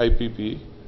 IPP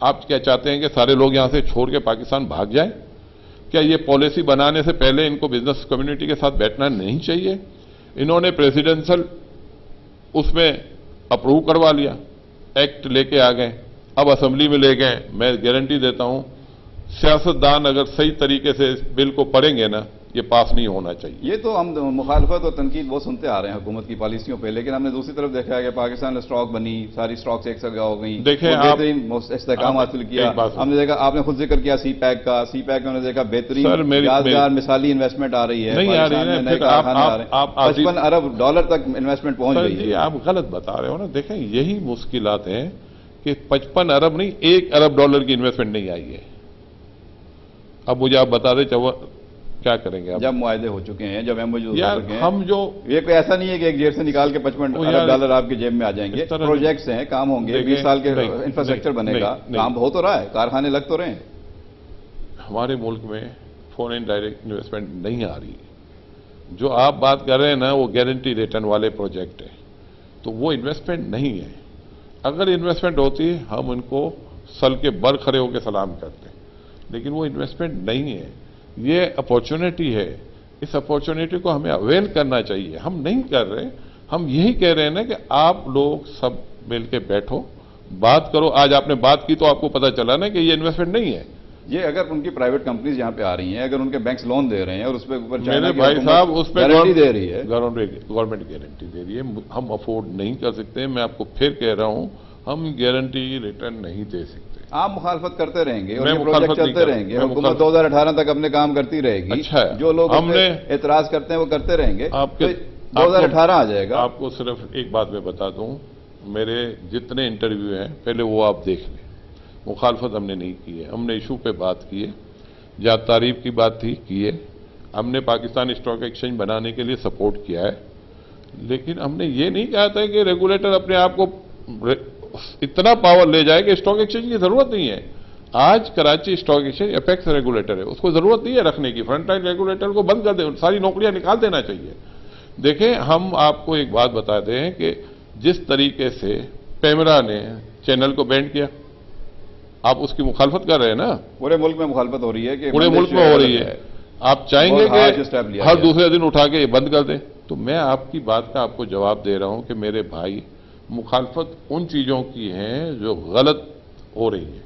آپ کیا چاہتے ہیں کہ سارے لوگ یہاں سے چھوڑ کے پاکستان بھاگ جائیں؟ کیا یہ پالیسی بنانے سے پہلے ان کو بزنس کمیونٹی کے ساتھ بیٹھنا نہیں چاہیے؟ انہوں نے پریزیڈنشل اس میں اپروو کروا لیا، ایکٹ لے کے آ گئے، اب اسمبلی میں لے گئے. میں گارنٹی دیتا ہوں سیاستدان اگر صحیح طریقے سے اس بل کو پڑھیں گے نا، یہ پاس نہیں ہونا چاہیے. یہ تو ہم مخالفت اور تنقید وہ سنتے آ رہے ہیں حکومت کی پالیسیوں پہ، لیکن ہم نے دوسری طرف دیکھا ہے کہ پاکستان میں اسٹاک بنی، ساری اسٹاکس ایک جگہ ہو گئیں، دیکھیں بہترین استحکام حاصل کیا. ہم نے دیکھا، آپ نے خود ذکر کیا سی پیک کا، سی پیک میں ہم نے دیکھا بہترین یادگار مثالی انویسٹمنٹ آ رہی ہے. نہیں آ رہی ہے، 55 ارب ڈالر تک انویسٹمنٹ پہنچ گئی ہے. جی آپ غلط بتا رہے ہو نا. دیکھیں یہی مشکلات ہیں کہ 55 ارب نہیں، 1 ارب ڈالر کی انویسٹمنٹ نہیں آئی ہے. اب مجھے آپ بتا دیں کیا کریں گے آپ؟ جب معاہدے ہو چکے ہیں، جب MOU ہو چکے ہیں، ہم جو یہ کوئی ایسا نہیں ہے کہ ایک جیب سے نکال کے 55 ارب ڈالر آپ کی جیب میں آ جائیں گے. پروجیکٹس ہیں، کام ہوں گے، 20 سال کے انفراسٹرکچر بنے گا، کام ہو تو رہا ہے، کارخانے لگ تو رہے ہیں. ہمارے ملک میں فورن ڈائریکٹ انویسٹمنٹ نہیں آ رہی. جو آپ بات کر رہے ہیں نا وہ گارنٹی ریٹرن والے پروجیکٹ ہیں، تو وہ انویسٹمنٹ نہیں ہے. اگر انویسٹمنٹ ہوتی ہم ان کو سل کے بر کھڑے ہو کے سلام کرتے، لیکن وہ انویسٹمنٹ نہیں ہے. یہ اپارچونٹی ہے، اس اپارچونٹی کو ہمیں اویل کرنا چاہیے. ہم نہیں کر رہے، ہم یہی کہہ رہے ہیں نا کہ آپ لوگ سب مل کے بیٹھو، بات کرو. آج آپ نے بات کی تو آپ کو پتا چلا نا کہ یہ انویسٹمنٹ نہیں ہے. یہ اگر ان کی پرائیویٹ کمپنیز یہاں پہ آ رہی ہیں، اگر ان کے بینکس لون دے رہے ہیں اور اس پہ اوپر میرے بھائی صاحب اس پہ گارنٹی دے رہی ہے، گورنمنٹ گارنٹی دے رہی ہے، ہم افورڈ نہیں کر سکتے. میں آپ کو پھر کہہ رہا ہوں ہم گارنٹی ریٹرن نہیں دے سکتے. آپ مخالفت کرتے رہیں گے اور یہ پروجیکٹ چلتے رہیں گے. حکومت 2018 تک اپنے کام کرتی رہے گی. جو لوگ اعتراض کرتے ہیں وہ کرتے رہیں گے. 2018 آ جائے گا. آپ کو صرف ایک بات میں بتا دوں، میرے جتنے انٹرویو ہیں پہلے وہ آپ دیکھ لیں. مخالفت ہم نے نہیں کی ہے، ہم نے ایشو پہ بات کی ہے. جہاں تعریف کی بات تھی کی ہے. ہم نے پاکستان اسٹاک ایکسچینج بنانے کے لیے سپورٹ کیا ہے، لیکن ہم نے یہ نہیں کہا تھا کہ ریگولیٹر اپنے آپ کو اتنا پاور لے جائے کہ اسٹاک ایکسچینج کی ضرورت نہیں ہے. آج Karachi stock exchange apex regulator ہے، اس کو ضرورت نہیں ہے رکھنے کی. فرنٹ لائن ریگولیٹر کو بند کر دیں، ساری نوکریاں نکال دینا چاہیے. دیکھیں ہم آپ کو ایک بات بتاتے ہیں کہ جس طریقے سے پیمرا نے چینل کو بینڈ کیا، آپ اس کی مخالفت کر رہے ہیں نا. پورے ملک میں مخالفت ہو رہی ہے کہ پورے ملک میں ہو رہی ہے. آپ چاہیں گے کہ ہر دوسرے دن اٹھا کے یہ بند کر دیں؟ تو میں آپ کی بات کا آپ کو جواب دے رہا ہوں کہ میرے بھائی مخالفت ان چیزوں کی ہیں جو غلط ہو رہی ہے.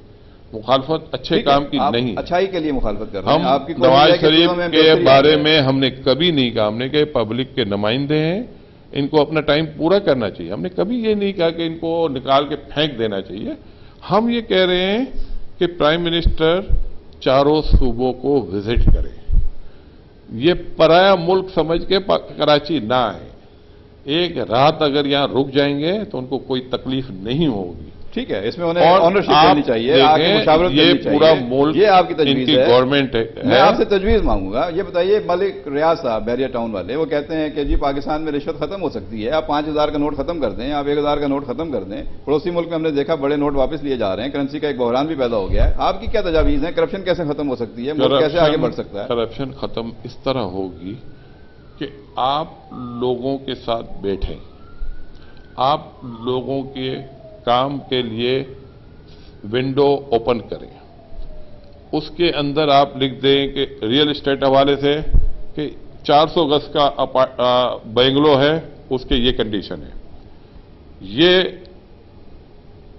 مخالفت اچھے کام کی نہیں. اچھائی کے لیے مخالفت کر رہے ہیں. ہم نواز شریف کے بارے میں ہم نے کبھی نہیں کہا، ہم نے کہ پبلک کے نمائندے ہیں، ان کو اپنا ٹائم پورا کرنا چاہیے. ہم نے کبھی یہ نہیں کہا کہ ان کو نکال کے پھینک دینا چاہیے. ہم یہ کہہ رہے ہیں کہ پرائم منسٹر چاروں صوبوں کو وزٹ کرے. یہ پرایا ملک سمجھ کے کراچی نہ آئے. ایک رات اگر یہاں رک جائیں گے تو ان کو کوئی تکلیف نہیں ہوگی. ٹھیک ہے، اس میں انہیں آنرشپ دینی چاہیے، آ کے مشاورت کرنی چاہیے. پورا ملک یہ آپ کی تجویز ہے، گورنمنٹ ہے. میں آپ سے تجویز مانگوں گا. یہ بتائیے ملک ریاض صاحب بحریہ ٹاؤن والے، وہ کہتے ہیں کہ جی پاکستان میں رشوت ختم ہو سکتی ہے. آپ 5000 کا نوٹ ختم کر دیں، آپ 1000 کا نوٹ ختم کر دیں. پڑوسی ملک میں ہم نے دیکھا بڑے نوٹ واپس لیے جا رہے ہیں، کرنسی کا ایک بحران بھی پیدا ہو گیا ہے. آپ کی کیا تجاویز ہیں؟ کرپشن کیسے ختم ہو سکتی ہے؟ ملک کیسے آگے بڑھ سکتا ہے؟ کرپشن ختم اس طرح ہوگی کہ آپ لوگوں کے ساتھ بیٹھیں، آپ لوگوں کے کام کے لیے ونڈو اوپن کریں. اس کے اندر آپ لکھ دیں کہ ریئل اسٹیٹ حوالے سے کہ 400 گز کا بنگلو ہے، اس کے یہ کنڈیشن ہے، یہ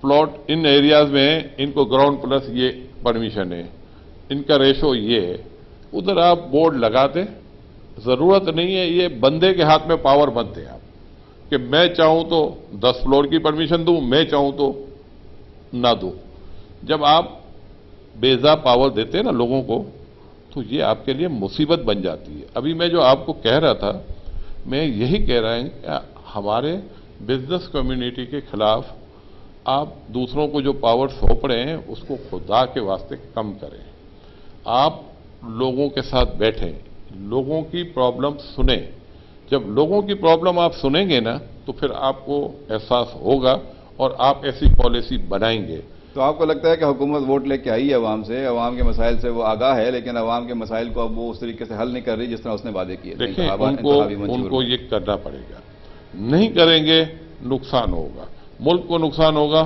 پلاٹ ان ایریاز میں ان کو گراؤنڈ پلس یہ پرمیشن ہے، ان کا ریشو یہ ہے. ادھر آپ بورڈ لگا دیں. ضرورت نہیں ہے یہ بندے کے ہاتھ میں پاور مت دیں آپ کہ میں چاہوں تو 10 فلور کی پرمیشن دوں، میں چاہوں تو نہ دوں. جب آپ بیزا پاور دیتے ہیں نا لوگوں کو تو یہ آپ کے لیے مصیبت بن جاتی ہے. ابھی میں جو آپ کو کہہ رہا تھا، میں یہی کہہ رہا ہوں کہ ہمارے بزنس کمیونٹی کے خلاف آپ دوسروں کو جو پاور سونپ رہے ہیں اس کو خدا کے واسطے کم کریں. آپ لوگوں کے ساتھ بیٹھیں، لوگوں کی پرابلم سنیں. جب لوگوں کی پرابلم آپ سنیں گے نا تو پھر آپ کو احساس ہوگا اور آپ ایسی پالیسی بنائیں گے. تو آپ کو لگتا ہے کہ حکومت ووٹ لے کے آئی ہے عوام سے، عوام کے مسائل سے وہ آگاہ ہے، لیکن عوام کے مسائل کو اب وہ اس طریقے سے حل نہیں کر رہی جس طرح اس نے وعدے کیے؟ دیکھیں ان کو یہ کرنا پڑے گا. نہیں کریں گے نقصان ہوگا، ملک کو نقصان ہوگا،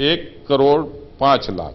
1,05,00,000।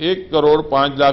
1,05,00,000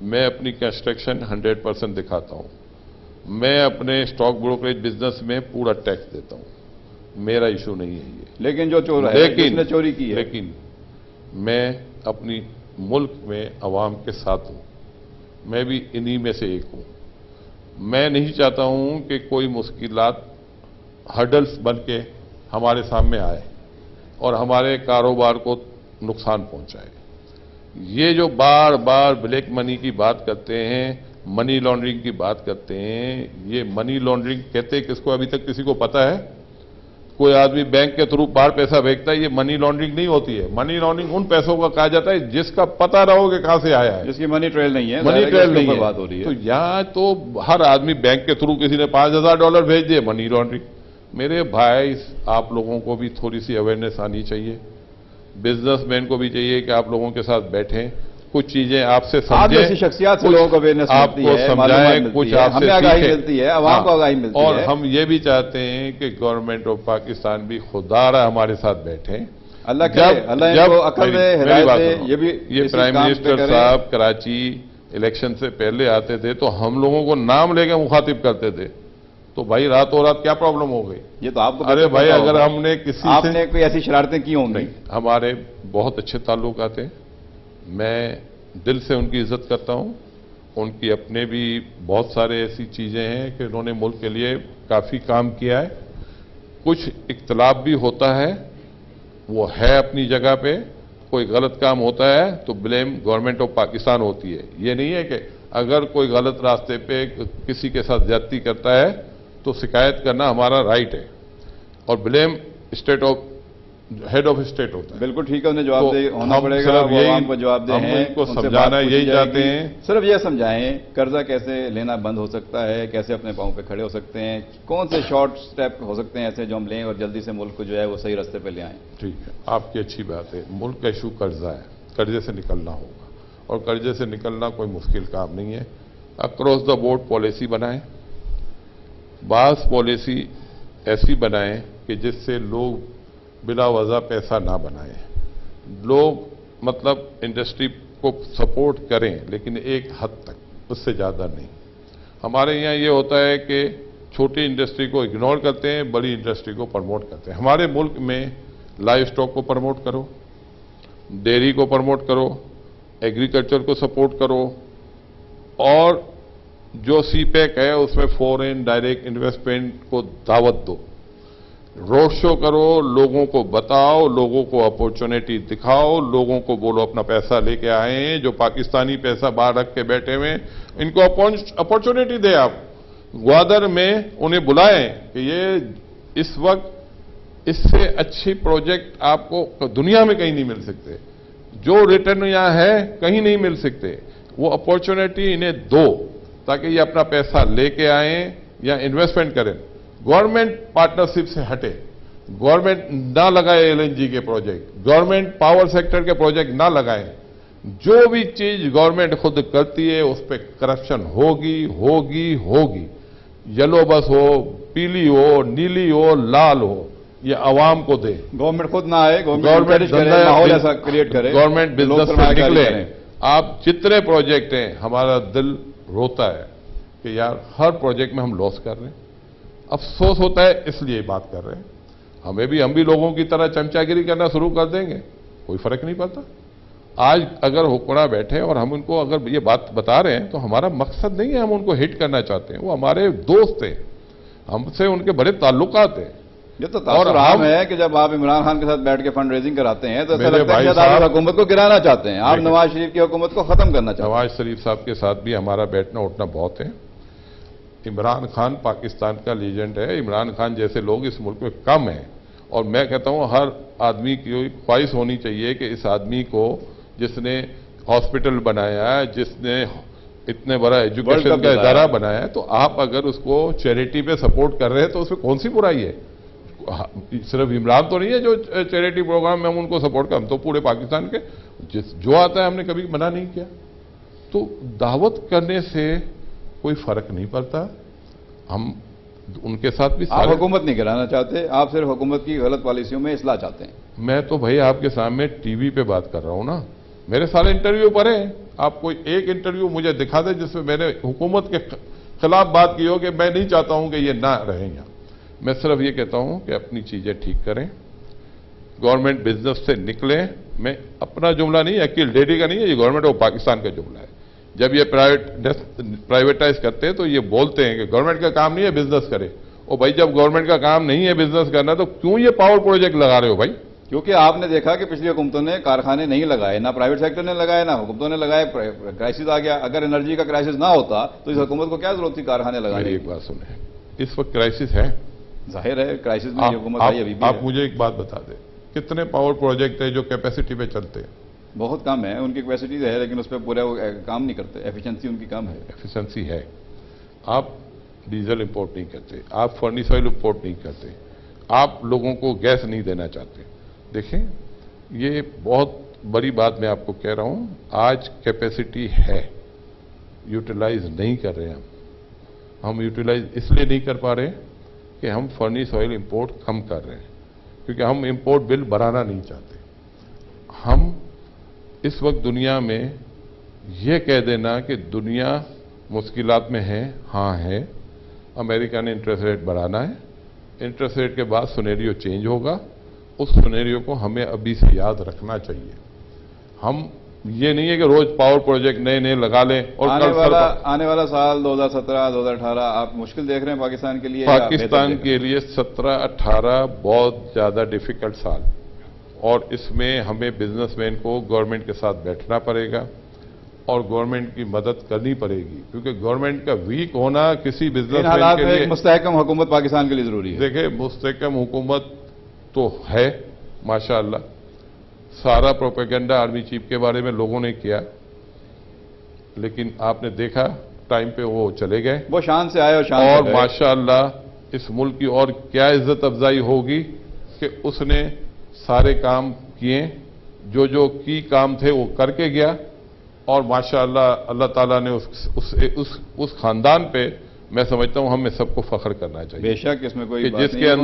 میں اپنی کنسٹرکشن 100% دکھاتا ہوں. میں اپنے اسٹاک بروکریج بزنس میں پورا ٹیکس دیتا ہوں. میرا ایشو نہیں ہے یہ. لیکن جو چور ہے جس نے چوری کی ہے. لیکن میں اپنی ملک میں عوام کے ساتھ ہوں. میں بھی انہی میں سے ایک ہوں. میں نہیں چاہتا ہوں کہ کوئی مشکلات ہرڈلز بن کے ہمارے سامنے آئے اور ہمارے کاروبار کو نقصان پہنچائے. یہ جو بار بار بلیک منی کی بات کرتے ہیں، منی لانڈرنگ کی بات کرتے ہیں، یہ منی لانڈرنگ کہتے ہیں کس کو؟ ابھی تک کسی کو پتا ہے؟ کوئی آدمی بینک کے تھرو باہر پیسہ بھیجتا ہے، یہ منی لانڈرنگ نہیں ہوتی ہے. منی لانڈرنگ ان پیسوں کا کہا جاتا ہے جس کا پتہ نہ ہو کہ کہاں سے آیا ہے، جس کی منی ٹریل نہیں ہے. منی ٹریل نہیں ہے. بات ہو رہی ہے. تو یہاں تو ہر آدمی بینک کے تھرو کسی نے $5,000 بھیج دیے، منی لانڈرنگ. میرے بھائی، آپ لوگوں کو بھی تھوڑی سی اویئرنیس آنی چاہیے. بزنس مین کو بھی چاہیے کہ آپ لوگوں کے ساتھ بیٹھیں، کچھ چیزیں آپ سے سمجھیں، ایسی شخصیات سے لوگوں کو اویئرنیس آپ کو سمجھائیں، کچھ آپ سے ہمیں آگاہی سیکھیں. ملتی ہے، عوام کو آگاہی ملتی ہے. اور ہم یہ بھی چاہتے ہیں کہ گورنمنٹ آف پاکستان بھی خوددار ہمارے ساتھ بیٹھیں. اللہ کرے، اللہ ان کو عقل دے، ہدایت دے. یہ پرائم منسٹر صاحب کراچی الیکشن سے پہلے آتے تھے تو ہم لوگوں کو نام لے کے مخاطب کرتے تھے. تو بھائی راتوں رات کیا پرابلم ہو گئی؟ یہ تو آپ کو ارے بھائی، اگر ہم نے کسی سے، آپ نے کوئی ایسی شرارتیں کی ہوں گی؟ ہمارے بہت اچھے تعلقات ہیں. میں دل سے ان کی عزت کرتا ہوں. ان کی اپنے بھی بہت سارے ایسی چیزیں ہیں کہ انہوں نے ملک کے لیے کافی کام کیا ہے. کچھ اختلاف بھی ہوتا ہے، وہ ہے اپنی جگہ پہ. کوئی غلط کام ہوتا ہے تو بلیم گورنمنٹ آف پاکستان ہوتی ہے. یہ نہیں ہے کہ اگر کوئی غلط راستے پہ کسی کے ساتھ زیادتی کرتا ہے تو شکایت کرنا ہمارا رائٹ ہے، اور blame state of head of state ہوتا ہے. بالکل ٹھیک ہے، انہیں جواب دے ہونا پڑے گا. وہ عوام کو جواب دیں. ہم ان کو سمجھانا یہی چاہتے ہیں. صرف یہ سمجھائیں قرضہ کیسے لینا بند ہو سکتا ہے، کیسے اپنے پاؤں پہ کھڑے ہو سکتے ہیں، کون سے شارٹ سٹیپ ہو سکتے ہیں ایسے جو ہم لیں اور جلدی سے ملک کو جو ہے وہ صحیح راستے پہ لے آئیں. ٹھیک ہے، آپ کی اچھی بات ہے. ملک کا ایشو قرضہ ہے، قرضے سے نکلنا ہوگا، اور قرضے سے نکلنا کوئی مشکل کام نہیں ہے. اکراس دا بورڈ پالیسی بنائیں. بعض پالیسی ایسی بنائیں کہ جس سے لوگ بلا وجہ پیسہ نہ بنائیں. لوگ مطلب انڈسٹری کو سپورٹ کریں لیکن ایک حد تک، اس سے زیادہ نہیں. ہمارے یہاں یہ ہوتا ہے کہ چھوٹی انڈسٹری کو اگنور کرتے ہیں، بڑی انڈسٹری کو پروموٹ کرتے ہیں. ہمارے ملک میں لائف اسٹاک کو پروموٹ کرو، ڈیری کو پروموٹ کرو، ایگریکلچر کو سپورٹ کرو، اور جو سی پیک ہے اس میں فورن ڈائریکٹ انویسٹمنٹ کو دعوت دو. روڈ شو کرو، لوگوں کو بتاؤ، لوگوں کو اپورچونیٹی دکھاؤ، لوگوں کو بولو اپنا پیسہ لے کے آئیں. جو پاکستانی پیسہ باہر رکھ کے بیٹھے ہوئے ان کو اپورچونیٹی دیں. آپ گوادر میں انہیں بلائیں کہ یہ اس وقت اس سے اچھی پروجیکٹ آپ کو دنیا میں کہیں نہیں مل سکتے. جو ریٹرن یہاں ہے کہیں نہیں مل سکتے. وہ اپورچونیٹی انہیں دو تاکہ یہ اپنا پیسہ لے کے آئیں یا انویسٹمنٹ کریں. گورنمنٹ پارٹنرشپ سے ہٹے. گورنمنٹ نہ لگائے LNG کے پروجیکٹ، گورنمنٹ پاور سیکٹر کے پروجیکٹ نہ لگائیں. جو بھی چیز گورنمنٹ خود کرتی ہے اس پہ کرپشن ہوگی ہوگی ہوگی. یلو بس ہو، پیلی ہو، نیلی ہو، لال ہو، یہ عوام کو دے. گورنمنٹ خود نہ آئے، گورنمنٹ ماحول ایسا کریٹ کرے، گورنمنٹ بزنس سے نکلے. آپ جتنے پروجیکٹ ہیں، ہمارا دل روتا ہے کہ یار ہر پروجیکٹ میں ہم لاس کر رہے ہیں. افسوس ہوتا ہے، اس لیے بات کر رہے ہیں. ہم بھی لوگوں کی طرح چمچا گیری کرنا شروع کر دیں گے، کوئی فرق نہیں پڑتا. آج اگر حکمراں بیٹھے اور ہم ان کو اگر یہ بات بتا رہے ہیں تو ہمارا مقصد نہیں ہے ہم ان کو ہٹ کرنا چاہتے ہیں. وہ ہمارے دوست ہیں، ہم سے ان کے بڑے تعلقات ہیں. یہ تو تاثر عام ہے کہ جب آپ عمران خان کے ساتھ بیٹھ کے فنڈ ریزنگ کراتے ہیں تو ایسا لگتا ہے کہ آپ حکومت کو گرانا چاہتے ہیں، آپ نواز شریف کی حکومت کو ختم کرنا چاہتے ہیں. نواز شریف صاحب کے ساتھ بھی ہمارا بیٹھنا اٹھنا بہت ہے. عمران خان پاکستان کا لیجنڈ ہے. عمران خان جیسے لوگ اس ملک میں کم ہیں، اور میں کہتا ہوں ہر آدمی کی خواہش ہونی چاہیے کہ اس آدمی کو، جس نے ہاسپٹل بنایا ہے، جس نے اتنے بڑا ایجوکیشن کا ادارہ بنایا ہے، تو آپ اگر اس کو چیریٹی پہ سپورٹ کر رہے ہیں تو اس میں کون سی برائی ہے؟ صرف عمران تو نہیں ہے جو چیریٹی پروگرام میں ہم ان کو سپورٹ کریں، ہم تو پورے پاکستان کے جو آتا ہے ہم نے کبھی منع نہیں کیا. تو دعوت کرنے سے کوئی فرق نہیں پڑتا. ہم ان کے ساتھ بھی آپ حکومت نہیں کرانا چاہتے، آپ صرف حکومت کی غلط پالیسیوں میں اصلاح چاہتے ہیں. میں تو بھائی آپ کے سامنے ٹی وی پہ بات کر رہا ہوں نا. میرے سارے انٹرویو پڑھے ہیں. آپ کوئی ایک انٹرویو مجھے دکھا دیں جس میں میں نے حکومت کے خلاف بات کی ہو کہ میں نہیں چاہتا ہوں کہ یہ نہ رہیں یہاں. میں صرف یہ کہتا ہوں کہ اپنی چیزیں ٹھیک کریں, گورنمنٹ بزنس سے نکلیں. میں اپنا جملہ نہیں ہے, عقیل ڈیڈی کا نہیں ہے, یہ گورنمنٹ اور پاکستان کا جملہ ہے. جب یہ پرائیویٹائز کرتے ہیں تو یہ بولتے ہیں کہ گورنمنٹ کا کام نہیں ہے بزنس کرے. اور بھائی جب گورنمنٹ کا کام نہیں ہے بزنس کرنا تو کیوں یہ پاور پروجیکٹ لگا رہے ہو بھائی؟ کیونکہ آپ نے دیکھا کہ پچھلی حکومتوں نے کارخانے نہیں لگائے, نہ پرائیویٹ سیکٹر نے لگائے نہ حکومتوں نے لگائے. کرائسس آ گیا. اگر انرجی کا کرائسس نہ ہوتا تو اس حکومت کو کیا ضرورت تھی کارخانے لگانے کی؟ ایک بات سنیں, اس وقت کرائسس ہے, ظاہر ہے کرائسس میں یہ حکومت آئی ابھی بھی. آپ مجھے ایک بات بتا دیں, کتنے پاور پروجیکٹ ہیں جو کیپیسٹی پہ چلتے ہیں؟ بہت کم ہے. ان کی کیپیسٹی ہے لیکن اس پہ پورا کام نہیں کرتے. ایفیشنسی ان کی کم ہے. ایفیشنسی ہے. آپ ڈیزل امپورٹ نہیں کرتے, آپ فرنس آئل امپورٹ نہیں کرتے, آپ لوگوں کو گیس نہیں دینا چاہتے. دیکھیں یہ بہت بڑی بات میں آپ کو کہہ رہا ہوں. آج کیپیسٹی ہے, یوٹیلائز نہیں کر رہے ہم یوٹیلائز اس لیے نہیں کر پا رہے کہ ہم فرنس آئل امپورٹ کم کر رہے ہیں, کیونکہ ہم امپورٹ بل بڑھانا نہیں چاہتے. ہم اس وقت دنیا میں یہ کہہ دینا کہ دنیا مشکلات میں ہے, ہاں ہے. امریکہ نے انٹرسٹ ریٹ بڑھانا ہے, انٹرسٹ ریٹ کے بعد سینیریو چینج ہوگا. اس سینیریو کو ہمیں ابھی سے یاد رکھنا چاہیے. ہم یہ نہیں ہے کہ روز پاور پروجیکٹ نئے نئے لگا لیں اور آنے والا سال 2017 2018 آپ مشکل دیکھ رہے ہیں پاکستان کے لیے؟ پاکستان کے لیے 17-18 بہت زیادہ ڈیفیکلٹ سال, اور اس میں ہمیں بزنس مین کو گورنمنٹ کے ساتھ بیٹھنا پڑے گا اور گورنمنٹ کی مدد کرنی پڑے گی, کیونکہ گورنمنٹ کا ویک ہونا کسی بزنس مین کے لیے مستحکم حکومت پاکستان کے لیے ضروری ہے. دیکھیں مستحکم حکومت تو ہے ماشاءاللہ. سارا پروپیگنڈا آرمی چیف کے بارے میں لوگوں نے کیا, لیکن آپ نے دیکھا ٹائم پہ وہ چلے گئے, وہ شان سے آئے اور شان اور ماشاءاللہ اس ملک کی اور کیا عزت افزائی ہوگی کہ اس نے سارے کام کیے, جو کی کام تھے وہ کر کے گیا. اور ماشاءاللہ اللہ تعالیٰ نے اس خاندان پہ میں سمجھتا ہوں ہمیں سب کو فخر کرنا چاہیے. بے شک اس میں کوئی جس کے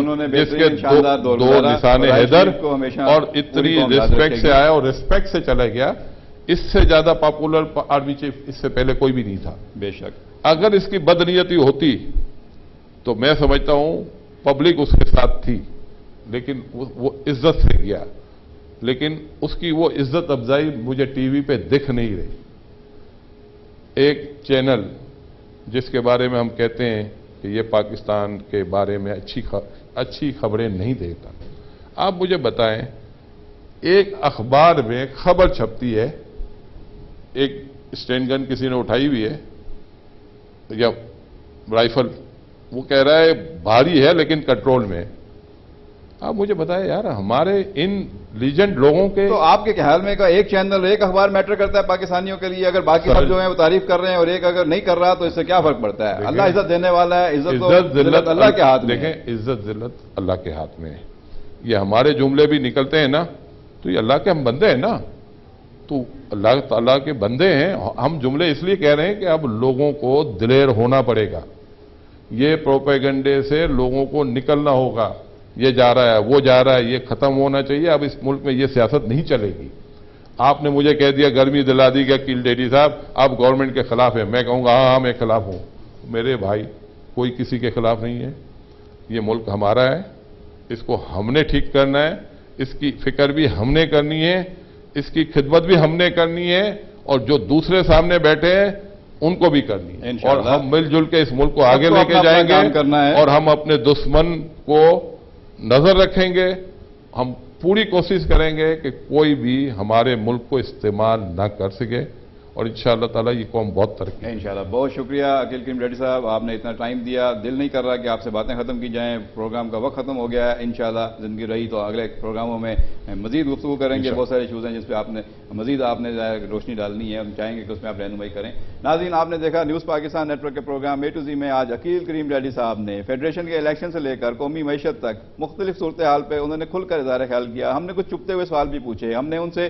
دو نشان حیدر اور اتنی ریسپیکٹ سے آیا اور ریسپیکٹ سے چلا گیا. اس سے زیادہ پاپولر آرمی چیف اس سے پہلے کوئی بھی نہیں تھا. بے شک اگر اس کی بدنیتی ہوتی تو میں سمجھتا ہوں پبلک اس کے ساتھ تھی, لیکن وہ عزت سے گیا. لیکن اس کی وہ عزت افزائی مجھے ٹی وی پہ دکھ نہیں رہی. ایک چینل جس کے بارے میں ہم کہتے ہیں کہ یہ پاکستان کے بارے میں اچھی خبریں نہیں دیتا. آپ مجھے بتائیں, ایک اخبار میں خبر چھپتی ہے, ایک اسٹین گن کسی نے اٹھائی ہوئی ہے یا رائفل, وہ کہہ رہا ہے بھاری ہے لیکن کنٹرول میں. آپ مجھے بتائیں یار, ہمارے ان لیجنڈ لوگوں کے تو آپ کے خیال میں ایک چینل ایک اخبار میٹر کرتا ہے پاکستانیوں کے لیے؟ اگر باقی سب جو ہیں وہ تعریف کر رہے ہیں اور ایک اگر نہیں کر رہا تو اس سے کیا فرق پڑتا ہے؟ اللہ عزت دینے والا ہے, عزت ذلت اللہ کے ہاتھ میں. دیکھیں عزت ذلت اللہ کے ہاتھ میں ہے. یہ ہمارے جملے بھی نکلتے ہیں نا تو یہ اللہ کے ہم بندے ہیں نا, تو اللہ تعالیٰ کے بندے ہیں ہم. جملے اس لیے کہہ رہے ہیں کہ اب لوگوں کو دلیر ہونا پڑے گا. یہ پروپیگنڈے سے لوگوں کو نکلنا ہوگا. یہ جا رہا ہے وہ جا رہا ہے, یہ ختم ہونا چاہیے. اب اس ملک میں یہ سیاست نہیں چلے گی. آپ نے مجھے کہہ دیا, گرمی دلا دی کہ عقیل ڈیڈی صاحب آپ گورنمنٹ کے خلاف ہیں. میں کہوں گا ہاں میں خلاف ہوں. میرے بھائی کوئی کسی کے خلاف نہیں ہے. یہ ملک ہمارا ہے, اس کو ہم نے ٹھیک کرنا ہے. اس کی فکر بھی ہم نے کرنی ہے, اس کی خدمت بھی ہم نے کرنی ہے, اور جو دوسرے سامنے بیٹھے ہیں ان کو بھی کرنی ہے. اور ہم مل جل کے اس ملک کو آگے لے کے جائیں گے, اور ہم اپنے دشمن کو نظر رکھیں گے. ہم پوری کوشش کریں گے کہ کوئی بھی ہمارے ملک کو استعمال نہ کر سکے, اور انشاءاللہ تعالیٰ یہ قوم بہت ترقی. انشاءاللہ. بہت شکریہ عقیل کریم ڈیڈی صاحب, آپ نے اتنا ٹائم دیا. دل نہیں کر رہا کہ آپ سے باتیں ختم کی جائیں, پروگرام کا وقت ختم ہو گیا ہے. انشاءاللہ زندگی رہی تو اگلے پروگراموں میں مزید گفتگو کریں گے. بہت سارے ایشوز ہیں جس پہ آپ نے مزید روشنی ڈالنی ہے, ہم چاہیں گے کہ اس میں آپ رہنمائی کریں. ناظرین, آپ نے دیکھا نیوز پاکستان نیٹ ورک کے پروگرام اے ٹو زی میں آج عقیل کریم ڈیڈی صاحب نے فیڈریشن کے الیکشن سے لے کر قومی معیشت تک مختلف صورتحال پہ انہوں نے کھل کر اظہار خیال کیا. ہم نے کچھ چپتے ہوئے سوال بھی پوچھے. ہم نے ان سے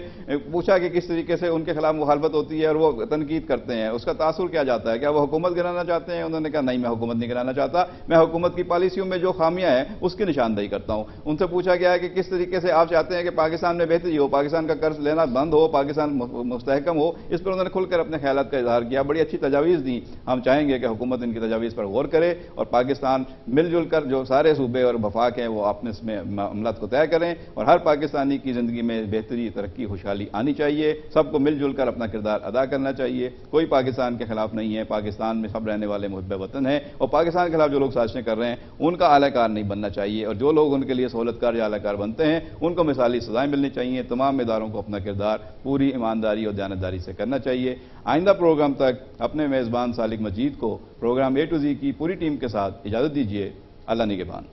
پوچھا کہ کس طریقے سے ان کے خلاف مخالفت ہوتی ہے اگر وہ تنقید کرتے ہیں اس کا تاثر کیا جاتا ہے؟ کیا وہ حکومت گرانا چاہتے ہیں؟ انہوں نے کہا نہیں، میں حکومت نہیں گرانا چاہتا، میں حکومت کی پالیسیوں میں جو خامیاں ہیں اس کی نشاندہی کرتا ہوں۔ ان سے پوچھا گیا ہے کہ کس طریقے سے آپ چاہتے ہیں کہ پاکستان میں بہتری ہو، پاکستان کا قرض لینا بند ہو، پاکستان مستحکم ہو؟ اس پر انہوں نے کھل کر اپنے خیالات کا اظہار کیا، بڑی اچھی تجاویز دیں۔ ہم چاہیں گے کہ حکومت ان کی تجاویز پر غور کرے اور پاکستان مل جل کر جو سارے صوبے اور وفاق ہیں وہ اپنے اس میں معاملات کو طے کریں، اور ہر پاکستانی کی زندگی میں بہتری، ترقی، خوشحالی آنی چاہیے۔ سب کو مل جل کر اپنا کردار ادا کرنا چاہیے۔ کوئی پاکستان کے خلاف نہیں ہے، پاکستان میں سب رہنے والے محب وطن ہیں، اور پاکستان کے خلاف جو لوگ سازشیں کر رہے ہیں ان کا اعلی کار نہیں بننا چاہیے، اور جو لوگ ان کے لیے سہولت کار یا اعلی کار بنتے ہیں ان کو مثالی سزائیں ملنی چاہیے۔ تمام اداروں کو اپنا کردار پوری ایمانداری اور دیانتداری سے کرنا چاہیے۔ آئندہ پروگرام تک اپنے میزبان سالک مجید کو پروگرام A to Z کی پوری ٹیم کے ساتھ اجازت دیجیے۔ اللہ نگہبان۔